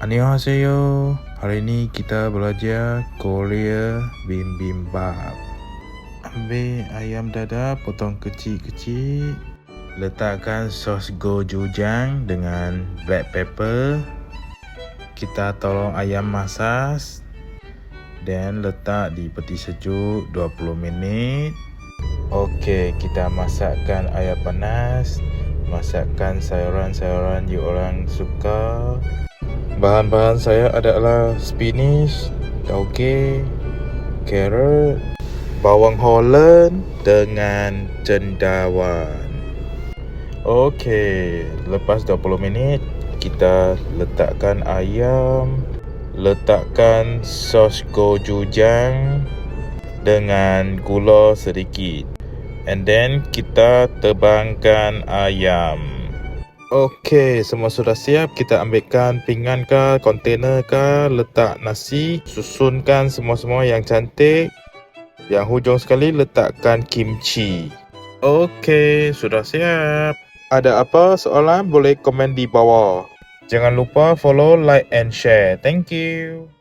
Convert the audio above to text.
Annyeonghaseyo. Hari ni kita belajar Korea bibimbap. Ambil ayam dada, potong kecil-kecil. Letakkan sos gochujang dengan black pepper. Kita tolong ayam masak dan letak di peti sejuk 20 minit. Okey, kita masakkan air panas. Masakkan sayuran-sayuran yang orang suka. Bahan-bahan saya adalah spinach, tauge, carrot, bawang Holland dengan cendawan. Okey, lepas 20 minit kita letakkan ayam, letakkan sos gochujang dengan gula sedikit. And then kita terbangkan ayam. Okey, semua sudah siap. Kita ambilkan pinggan ke, kontainer ke, letak nasi, susunkan semua-semua yang cantik. Yang hujung sekali letakkan kimchi. Okey, sudah siap. Ada apa soalan boleh komen di bawah. Jangan lupa follow, like and share. Thank you.